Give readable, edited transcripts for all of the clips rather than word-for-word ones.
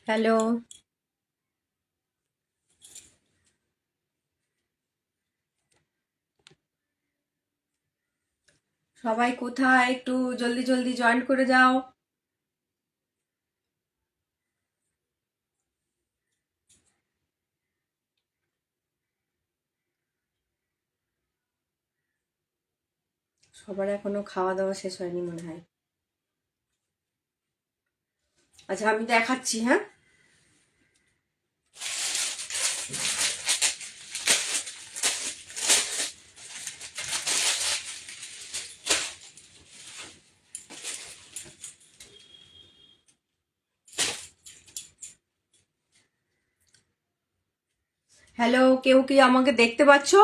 Hello. সবাই কোথায়? একটু জলদি জলদি জয়েন করে যাও। সবার এখনো খাওয়া দাওয়া শেষ হয়নি মনে হয়। আচ্ছা, আমি দেখাচ্ছি। হ্যাঁ, হ্যালো, কেউ কি আমাকে দেখতে পাচ্ছো?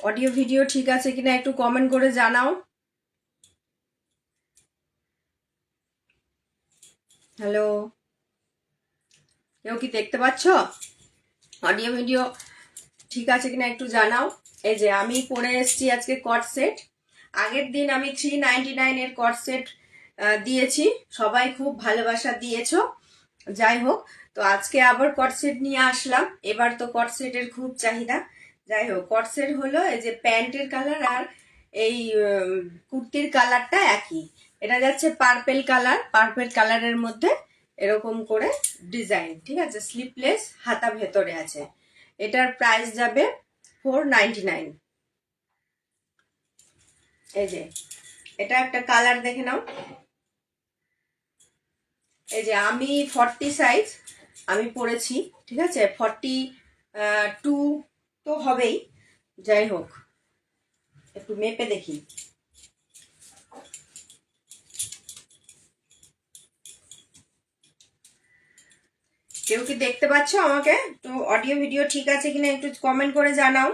অডিও ভিডিও ঠিক আছে কিনা একটু কমেন্ট করে জানাও। হ্যালো, কেউ কি দেখতে পাচ্ছো? অডিও ভিডিও ঠিক আছে কিনা একটু জানাও। এই যে আমি পরে এসেছি আজকে কট সেট। আগের দিন আমি 399 এর কট সেট দিয়েছি, সবাই খুব ভালোবাসা দিয়েছো। যাই হোক, তো আজকে আবার কট সেট নিয়ে আসলাম। এবার তো কট সেটের খুব চাহিদা। যাই হোক, কট সেট হলো এই যে প্যান্টের কালার আর এই কুর্তির কালারটা একই। এটা যাচ্ছে পার্পেল কালার, পার্পেল কালারের মধ্যে এরকম করে ডিজাইন, ঠিক আছে। স্লিপলেস, হাতা ভেতরে আছে। এটার প্রাইস যাবে 499। এই যে এটা একটা কালার দেখে নাও। এই যে আমি 40 সাইজ আমি পরেছি, ঠিক আছে। 42 তো হবেই। যাই হোক, একটু মেপে দেখি। কেউ কি দেখতে পাচ্ছ আমাকে? তো অডিও ভিডিও ঠিক আছে কিনা একটু কমেন্ট করে জানাও।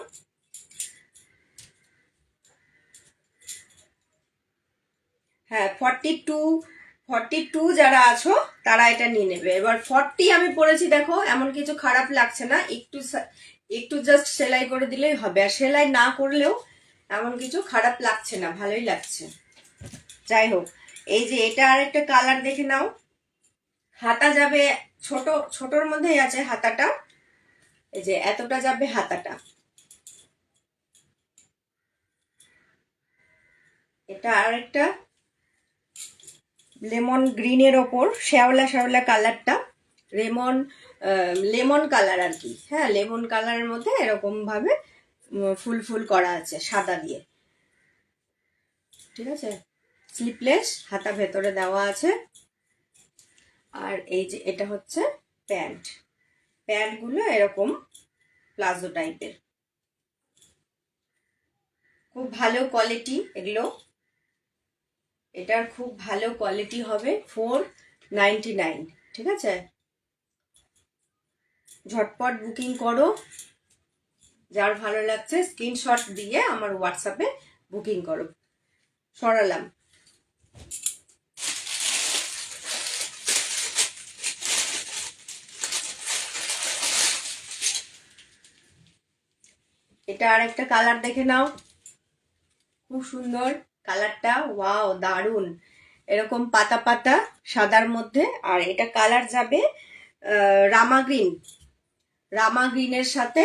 হ্যাঁ, 42 যারা আছো তারা এটা নিয়ে নেবে। এবার 40 আমি পরেছি, দেখো এমন কিছু খারাপ লাগছে না। একটু জাস্ট সেলাই করে দিলেই হবে, আর সেলাই না করলেও এমন কিছু খারাপ লাগছে না, ভালোই লাগছে। যাই হোক, এই যে এটা আর একটা কালার দেখে নাও। হাতা যাবে ছোট, ছোটর মধ্যেই আছে হাতাটা। এই যে এতটা যাবে হাতাটা। এটা আর একটা লেমন গ্রিনের ওপর শ্যাওলা শ্যাওলা কালারটা। লেমন লেমন কালার আর কি। হ্যাঁ, লেমন কালারের মধ্যে এরকম ভাবে ফুল ফুল করা আছে সাদা দিয়ে, ঠিক আছে। স্লিপলেস, হাতা ভেতরে দেওয়া আছে। আর এই যে এটা হচ্ছে প্যান্ট। প্যান্টগুলো এরকম প্লাজো টাইপের, খুব ভালো কোয়ালিটি এগুলো। এটার খুব ভালো কোয়ালিটি হবে। 499, ঠিক আছে। ঝটপট বুকিং করো। যার ভালো লাগছে স্ক্রিনশট দিয়ে আমার হোয়াটসঅ্যাপে বুকিং করো। সরালাম। এটা আর একটা কালার দেখে নাও, খুব সুন্দর কালারটা। ওয়াও, দারুন। এরকম পাতা পাতা সাদার মধ্যে। আর এটা কালার যাবে রামা গ্রিন, রামা গ্রিনের সাথে।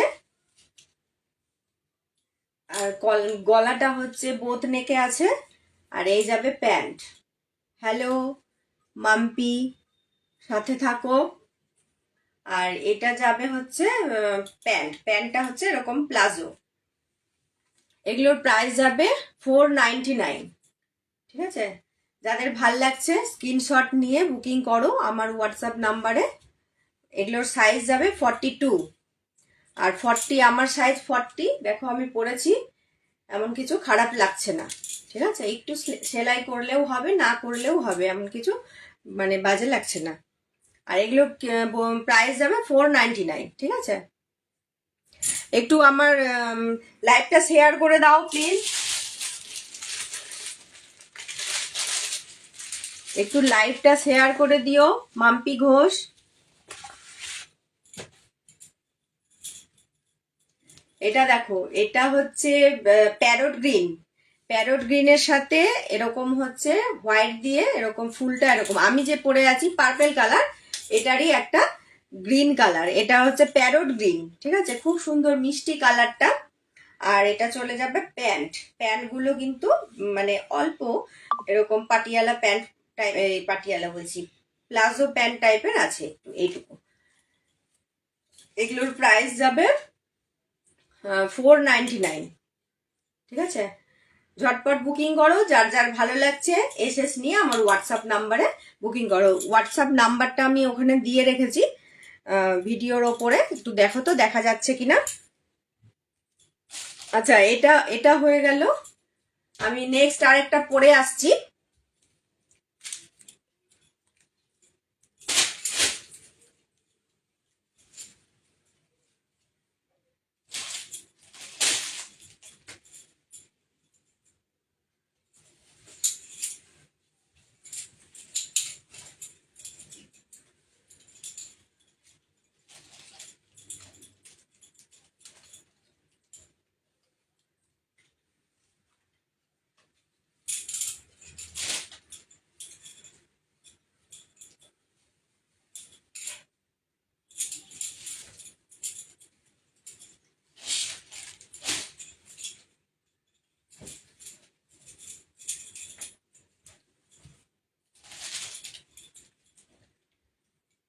আর গলাটা হচ্ছে বোথ নেকে আছে। আর এই যাবে প্যান্ট। হ্যালো মাম্পি, সাথে থাকো। আর এটা যাবে হচ্ছে প্যান্টটা হচ্ছে এরকম প্লাজো। এগুলোর প্রাইস যাবে 499, ঠিক আছে। যাদের ভাল লাগছে স্ক্রিনশট নিয়ে বুকিং করো আমার হোয়াটসঅ্যাপ নাম্বারে। এগুলোর সাইজ যাবে 42। আর 40, আমার সাইজ 40, দেখো আমি পরেছি, এমন কিছু খারাপ লাগছে না, ঠিক আছে। একটু সেলাই করলেও হবে, না করলেও হবে, এমন কিছু মানে বাজে লাগছে না। আর এগুলো প্রাইস যাবে 499, ঠিক আছে। একটু আমার লাইভটা শেয়ার করে দাও প্লিজ। একটু লাইভটা শেয়ার করে দিও মাম্পি ঘোষ। এটা দেখো, এটা হচ্ছে প্যারট গ্রিন। প্যারট গ্রিনের সাথে এরকম হচ্ছে হোয়াইট দিয়ে এরকম ফুলটা এরকম, আমি যে পরে আছি পার্পেল কালার, এটারই একটা গ্রিন কালার, এটা হচ্ছে প্যারট গ্রিন, ঠিক আছে, খুব সুন্দর মিষ্টি কালারটা। আর এটা চলে যাবে প্যান্ট, প্যান্টগুলো কিন্তু মানে অল্প এরকম পাটিয়ালা প্যান্ট টাইপ, পাটিয়ালা বলছি, প্লাজো প্যান্ট টাইপের আছে একটু এইটুকু। এগুলোর প্রাইস যাবে 499, ঠিক আছে। ঝটপট বুকিং করো, যার যার ভালো লাগছে এসএস নিয়ে আমার হোয়াটসঅ্যাপ নাম্বারে বুকিং করো। হোয়াটসঅ্যাপ নাম্বারটা আমি ওখানে দিয়ে রেখেছি ভিডিওর ওপরে, একটু দেখো তো দেখা যাচ্ছে কিনা। আচ্ছা, এটা এটা হয়ে গেল। আমি নেক্সট আরেকটা পরে আসছি।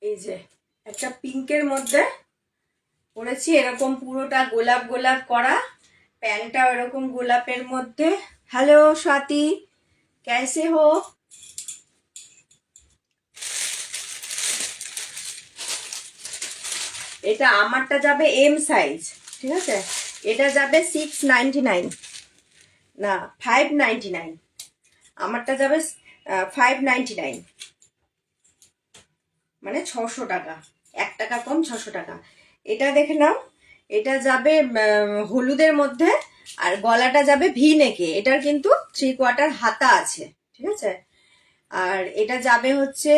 এই যে একটা পিঙ্কের মধ্যে পরেছি, এরকম পুরোটা গোলাপ গোলাপ করা, প্যান্টটাও এরকম গোলাপের মধ্যে। হ্যালো স্বাতি, कैसे हो? এটা আমারটা যাবে এম সাইজ, ঠিক আছে, এটা যাবে 699, না 599, আমারটা যাবে 599, মানে 600 টাকা, 1 টাকা কম, 600 টাকা। এটা দেখে নাও, এটা যাবে হলুদের মধ্যে, আর গলাটা যাবে ভি নেকে, এটার কিন্তু 3/4 হাতা আছে, ঠিক আছে। আর এটা যাবে হচ্ছে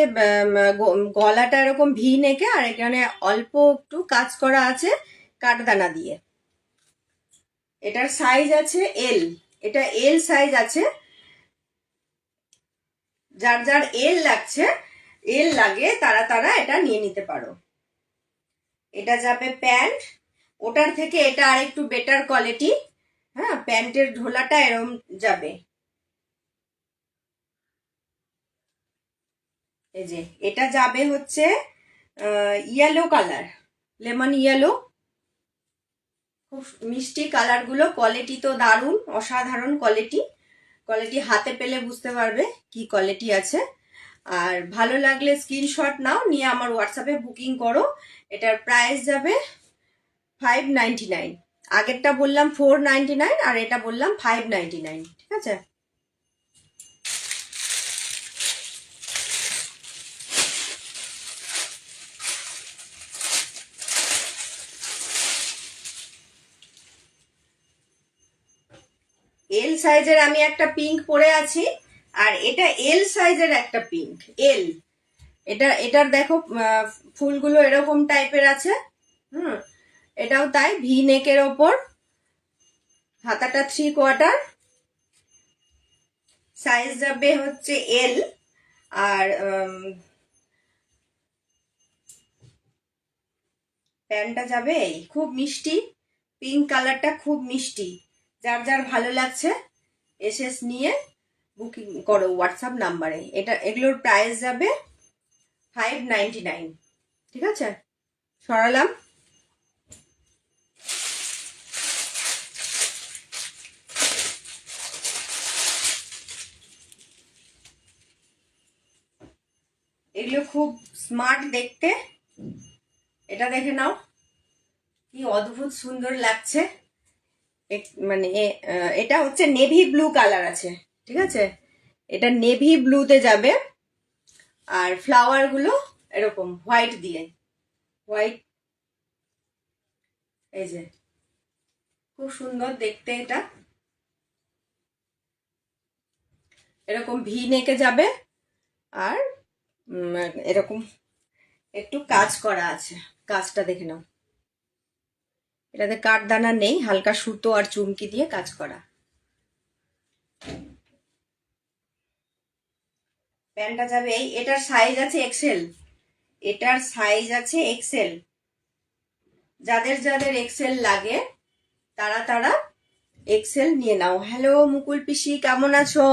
গলাটা এরকম ভি নেকে, আর এখানে অল্প একটু কাজ করা আছে কাঠদানা দিয়ে। এটার সাইজ আছে এল, এটা এল সাইজ আছে, যার যার এল লাগছে, এল লাগে, তারা তারা এটা নিয়ে নিতে পারো। এটা যাবে প্যান্ট, ওটার থেকে এটা আর একটু বেটার কোয়ালিটি, হ্যাঁ, প্যান্টের ঢোলাটা এরম যাবে। এই যে এটা যাবে হচ্ছে ইয়েলো কালার, লেমন ইয়েলো, খুব মিষ্টি কালারগুলো, কোয়ালিটি তো দারুণ, অসাধারণ কোয়ালিটি, কোয়ালিটি হাতে পেলে বুঝতে পারবে কি কোয়ালিটি আছে। আর ভালো লাগলে স্ক্রিনশট নাও, নিয়ে আমার হোয়াটসঅ্যাপে বুকিং করো। এটার প্রাইস যাবে 599, আগেরটা বললাম 499 আর এটা বললাম 599, ঠিক আছে। এল সাইজের আমি একটা পিঙ্ক পরে আছি, আর এটা এল সাইজের একটা পিঙ্ক, এল, এটার দেখো ফুলগুলো এরকম টাইপের আছে, হুম, এটাও তাই, ভি নেকের ওপর, হাতাটা 3/4, সাইজ যাবে হচ্ছে এল। আর প্যান্টটা যাবে এই খুব মিষ্টি পিঙ্ক কালারটা, খুব মিষ্টি, যার যার ভালো লাগছে এসএস নিয়ে বুকিং করো হোয়াটসঅ্যাপ নাম্বারে। এটা এগুলোর প্রাইস যাবে 599, ঠিক আছে। সরালাম। এগুলো খুব স্মার্ট দেখতে, এটা দেখে নাও কি অদ্ভুত সুন্দর লাগছে। মানে এটা হচ্ছে নেভি ব্লু কালার আছে, ঠিক আছে, এটা নেভি ব্লুতে যাবে। আর ফ্লাওয়ার গুলো এরকম হোয়াইট দিয়ে, হোয়াইট, এই যে খুব সুন্দর দেখতে, এটা এরকম ভি নেকে যাবে, আর এরকম একটু কাজ করা আছে, কাজটা দেখে নাও, এটাতে কাঠদানা নেই, হালকা সুতো আর চুমকি দিয়ে কাজ করা। প্যান্টটা যাবে এই, এটার সাইজ আছে এক্সেল, এটার সাইজ আছে এক্সেল। যাদের যাদের এক্সেল লাগে তারা তারা এক্সেল নিয়ে নাও। হ্যালো মুকুল পিসি, কেমন আছো?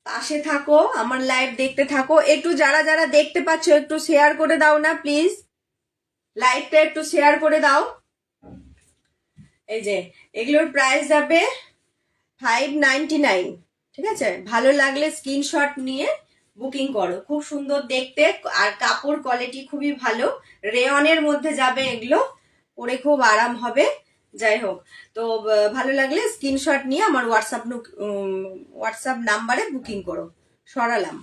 পাশে থাকো, আমার লাইভ দেখতে থাকো। একটু যারা যারা দেখতে পাচ্ছ একটু শেয়ার করে দাও না প্লিজ, লাইভটা একটু শেয়ার করে দাও। এই যে এগুলোর প্রাইস যাবে 599, ঠিক আছে? ভালো লাগলে স্ক্রিনশট নিয়ে বুকিং করো। খুব সুন্দর দেখতে আর কাপড় কোয়ালিটি খুবই ভালো, রেয়নের মধ্যে যাবে এগুলো, পরে খুব আরাম হবে। যাই হোক, তো ভালো লাগলে স্ক্রিনশট নিয়ে আমার হোয়াটসঅ্যাপ নাম্বারে বুকিং করো। সরালাম।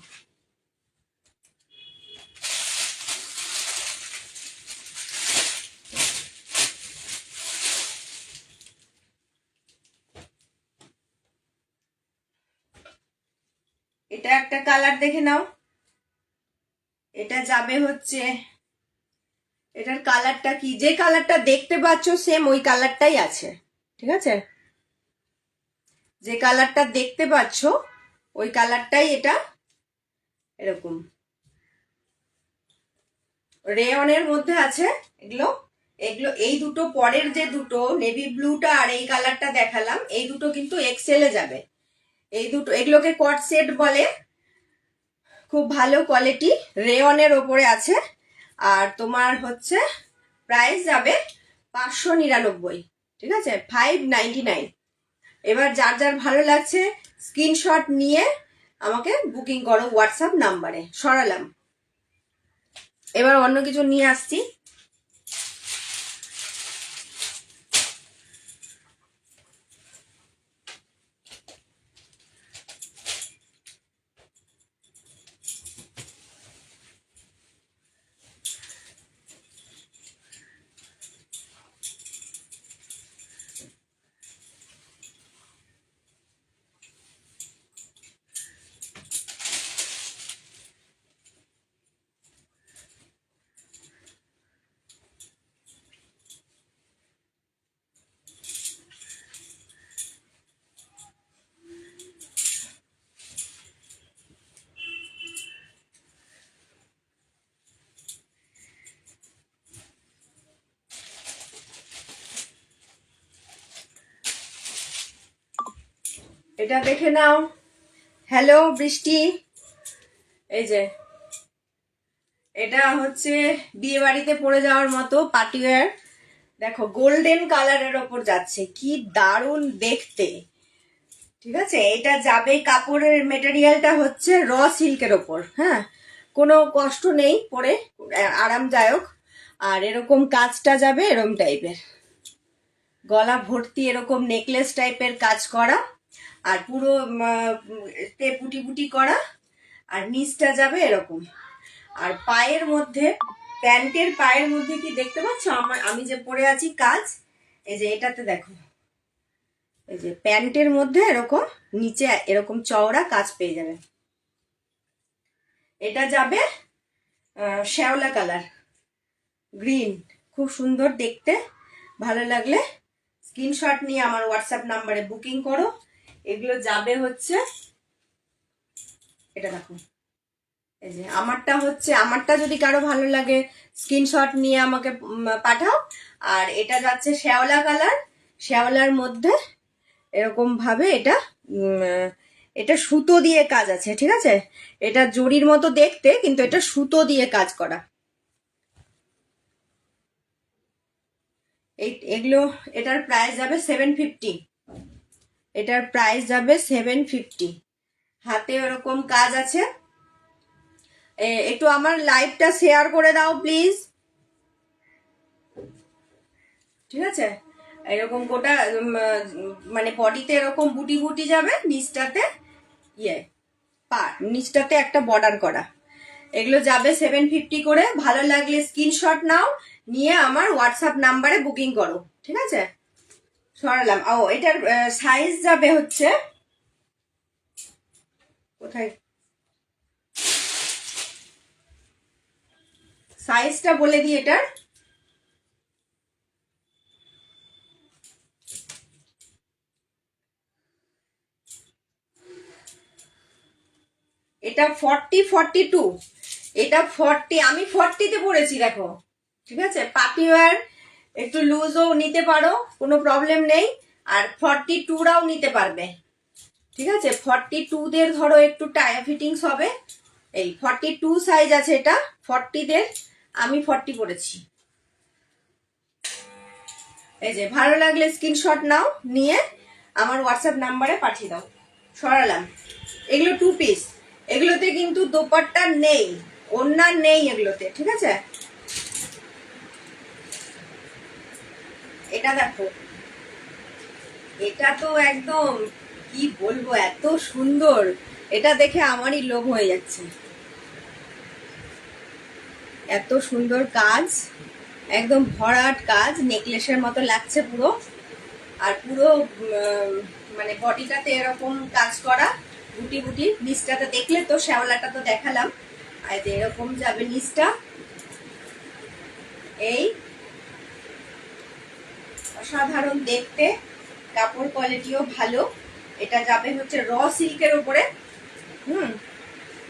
এটা একটা কালার দেখে নাও, এটা যাবে হচ্ছে, এটার কালারটা কি, যে কালারটা দেখতে পাচ্ছ সেম ওই কালারটাই আছে, ঠিক আছে? যে কালারটা দেখতে পাচ্ছ ওই কালারটাই এটা, এরকম রেয়নের মধ্যে আছে এগুলো। এগুলো এই দুটো পরের যে দুটো নেভি ব্লুটা আর এই কালারটা দেখালাম, এই দুটো কিন্তু এক্সেলে যাবে। এই দুটো, এগুলোকে কট সেট বলে, খুব ভালো কোয়ালিটি, রেয়নের ওপরে আছে। আর তোমার হচ্ছে প্রাইস যাবে 599, ঠিক আছে? 599। এবার যার যার ভালো লাগছে স্ক্রিনশট নিয়ে আমাকে বুকিং করো হোয়াটসঅ্যাপ নাম্বারে। সরালাম। এবার অন্য কিছু নিয়ে আসছি। এটা দেখে নাও। হ্যালো বৃষ্টি, এই যে এটা হচ্ছে বিয়ে বাড়িতে পরে যাওয়ার মতো পার্টিওয়্যার। দেখো গোল্ডেন কালারের ওপর যাচ্ছে, কি দারুণ দেখতে, ঠিক আছে? এটা যাবে, কাপড়ের মেটেরিয়ালটা হচ্ছে র সিল্কের ওপর, হ্যাঁ, কোনো কষ্ট নেই পরে, আরামদায়ক। আর এরকম কাজটা যাবে এরকম টাইপের, গলা ভর্তি এরকম নেকলেস টাইপের কাজ করা, আর পুরো পুটি পুটি করা, আর নিচটা যাবে এরকম। আর পায়ের মধ্যে, প্যান্টের পায়ের মধ্যে কি দেখতে পাচ্ছ আমি যে পরে আছি কাজ, এই যে এটাতে দেখো, এই যে প্যান্টের মধ্যে এরকম নিচে এরকম চওড়া কাজ পেয়ে যাবে। এটা যাবে শ্যাওলা কালার, গ্রিন, খুব সুন্দর দেখতে। ভালো লাগলে স্ক্রিনশট নিয়ে আমার হোয়াটসঅ্যাপ নাম্বারে বুকিং করো। এগুলো যাবে হচ্ছে, এটা দেখো, এই যে আমারটা হচ্ছে, আমারটা যদি কারো ভালো লাগে স্ক্রিনশট নিয়ে আমাকে পাঠাও। আর এটা যাচ্ছে শ্যাওলা কালার, শ্যাওলার মধ্যে এরকম ভাবে এটা এটা সুতো দিয়ে কাজ আছে, ঠিক আছে? এটা জরির মতো দেখতে, কিন্তু এটা সুতো দিয়ে কাজ করা। এগুলো, এটার প্রাইস যাবে 750, এটার প্রাইস যাবে 750। হাতে এরকম কাজ আছে। একটু আমার লাইভটা শেয়ার করে দাও প্লিজ, ঠিক আছে? এরকম গোটা মানে বডিতে এরকম বুটি বুটি যাবে, নিচটাতে ইয়ে নিচটাতে একটা বর্ডার করা। এগুলো যাবে 750 করে। ভালো লাগলে স্ক্রিনশট নাও, নিয়ে আমার হোয়াটসঅ্যাপ নাম্বারে বুকিং করো, ঠিক আছে? সরালাম। ও এটার সাইজ যাবে হচ্ছে, কোথায় সাইজটা বলে দিই এটার, এটা 40-42, এটা 40, আমি 40-তে পড়েছি দেখো। ঠিক আছে, পার্টি ওয়্যার একটু লুজও নিতে পারো, কোনো প্রবলেম নেই। আর 42রাও নিতে পারবে। ঠিক আছে, 42দের ধরো একটু ফিটিংস হবে। এই 42 সাইজ আছে এটা 40দের, আমি 40 পড়েছি। এই যে ভালো লাগলে স্ক্রিনশট নাও, নিয়ে আমার হোয়াটসঅ্যাপ নাম্বারে পাঠিয়ে দাও। সরালাম। এগুলো 2 পিস, এগুলোতে কিন্তু দোপাট্টা নেই, ওড়না নেই এগুলোতে। ঠিক আছে, এটা দেখো, এটা তো একদম কি বলবো, এত সুন্দর, এটা দেখে আমারই লোভ হয়ে যাচ্ছে। এত সুন্দর কাজ, একদম ভরাট কাজ, নেকলেসের মতো লাগছে পুরো। আর পুরো মানে বডিটাতে এরকম কাজ করা, বুটি বুটি। নিচটাতে দেখলে তো, শ্যাওলাটা তো দেখালাম। আর এরকম যাবে নিচটা, এই অসাধারণ দেখতে, কাপড় কোয়ালিটিও ভালো। এটা যাবে হচ্ছে র সিল্কের উপরে।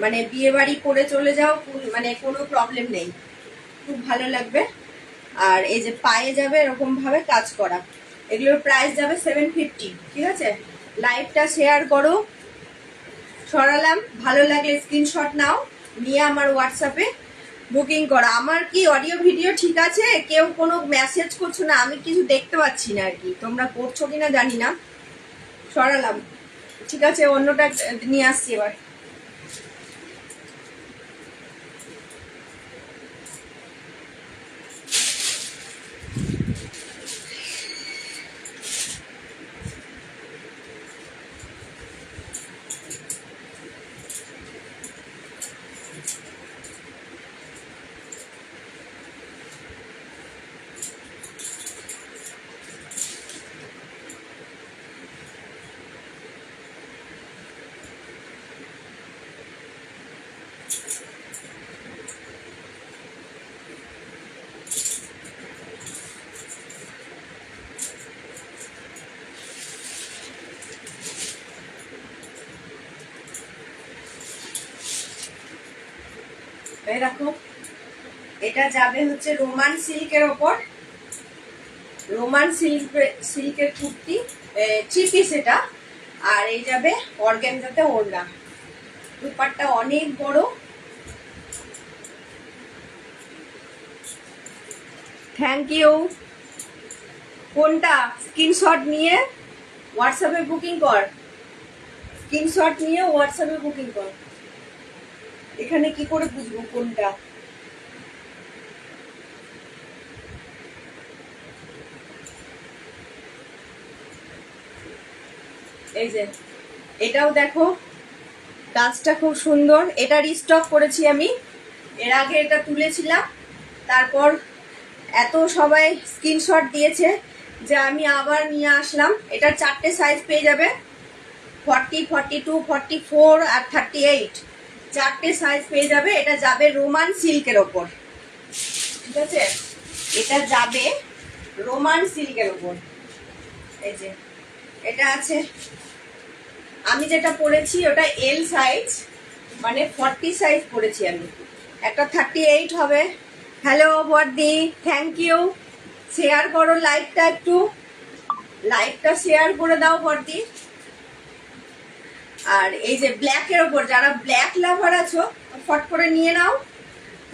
মানে বিয়ে বাড়ি পরে চলে যাও, মানে কোনো প্রবলেম নেই, খুব ভালো লাগবে। আর এই যে পায়ে যাবে এরকম ভাবে কাজ করা, এগুলোর প্রাইস যাবে 750। ঠিক আছে, লাইভটা শেয়ার করো। সরালাম, ভালো লাগলে স্ক্রিনশট নাও, নিয়ে আমার হোয়াটসঅ্যাপে বুকিং করা। আমার কি অডিও ভিডিও ঠিক আছে? কেউ কোনো মেসেজ করছো না, আমি কিছু দেখতে পাচ্ছি না আর কি, তোমরা করছো কিনা জানি না। সরালাম, ঠিক আছে, অন্যটা নিয়ে আসছি এবার। এই দেখো, এটা যাবে হচ্ছে রোমান সিল্কের ওপর, রোমান সিল্কের কুর্তি, 3 পিস এটা। আর এই যাবে অর্গানজাতে ওড়না, দুপাট্টা অনেক বড়। Thank you. কোনটা? স্ক্রিনশট নিয়ে হোয়াটসঅ্যাপে বুকিং কর, স্ক্রিনশট নিয়ে হোয়াটসঅ্যাপে বুকিং কর। এখানে কি করে বুঝবো কোনটা? এই যে এটাও দেখো, কাজটা খুব সুন্দর। এটা রিস্টক করেছি আমি, এর আগে এটা তুলেছিলাম, তারপর এত সবাই স্ক্রিনশট দিয়েছে যে আমি আবার নিয়ে আসলাম। এটার 4টে সাইজ পেয়ে যাবে, 40, 42, 44 আর 38, 4টে সাইজ পেয়ে যাবে। এটা যাবে রোমান সিল্কের ওপর। ঠিক আছে, এটা যাবে রোমান সিল্কের ওপর। এই যে এটা আছে, আমি যেটা পরেছি ওটা এল সাইজ, মানে 40 সাইজ পরেছি আমি, একটা 38 হবে। হ্যালো বর্দি, থ্যাংক ইউ। শেয়ার করো লাইভটা, একটু লাইভটা শেয়ার করে দাও বর্দি। আর এই যে ব্ল্যাকের ওপর, যারা ব্ল্যাক লাভার আছো ফট করে নিয়ে নাও।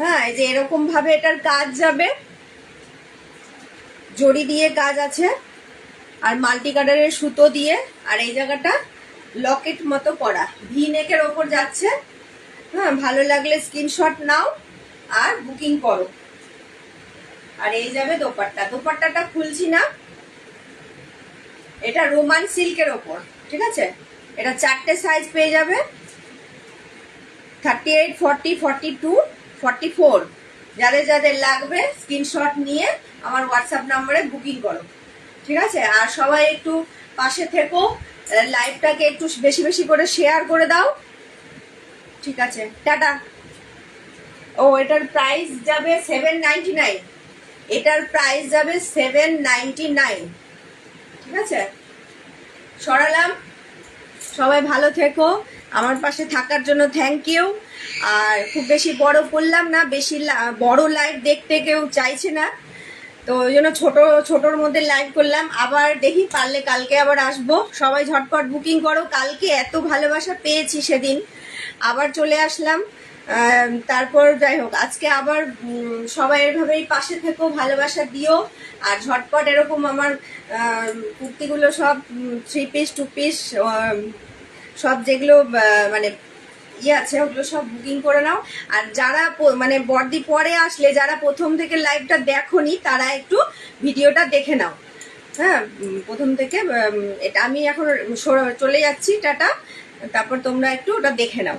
হ্যাঁ, এই যে এরকম ভাবে এটার কাজ যাবে, জড়ি দিয়ে কাজ আছে, আর মাল্টি কালারের সুতো দিয়ে, আর এই জায়গাটা লকেট মতো করা, ভি নেকের ওপর যাচ্ছে। হ্যাঁ, ভালো লাগলে স্ক্রিনশট নাও আর বুকিং করো। আর এই যাবে দোপাট্টা, দোপাট্টাটা খুলছি না, এটা রোমান সিল্কের ওপর। ঠিক আছে, এটা 4টে সাইজ পেয়ে যাবে, 38, 40, 42, 44। যাদের যাদের লাগবে স্ক্রিনশট নিয়ে আমার হোয়াটসঅ্যাপ নাম্বারে বুকিং করো। ঠিক আছে, আর সবাই একটু পাশে থেকো, লাইভটাকে একটু বেশি বেশি করে শেয়ার করে দাও। ঠিক আছে, টাটা। ও, এটার প্রাইস যাবে 799, এটার প্রাইস যাবে 799। ঠিক আছে, সরালাম। সবাই ভালো থেকো, আমার পাশে থাকার জন্য থ্যাংক ইউ। আর খুব বেশি বড় করলাম না, বেশি বড় লাইভ দেখতে কেউ চাইছে না, তো ওই জন্য ছোটোর মধ্যে লাইভ করলাম। আবার দেখি পারলে কালকে আবার আসবো। সবাই ঝটপট বুকিং করো, কালকে এত ভালোবাসা পেয়েছি সেদিন, আবার চলে আসলাম। তারপর যাই হোক, আজকে আবার সবাই এভাবেই পাশে থেকো, ভালোবাসা দিও। আর ঝটপট এরকম আমার কুর্তিগুলো সব 3 পিস 2 পিস সব যেগুলো মানে আছে ওগুলো সব বুকিং করে নাও। আর যারা মানে বর্দি পরে আসলে, যারা প্রথম থেকে লাইভটা দেখোনি, তারা একটু ভিডিওটা দেখে নাও। হ্যাঁ, প্রথম থেকে এটা আমি এখন চলে যাচ্ছি, টাটা। তারপর তোমরা একটু ওটা দেখে নাও।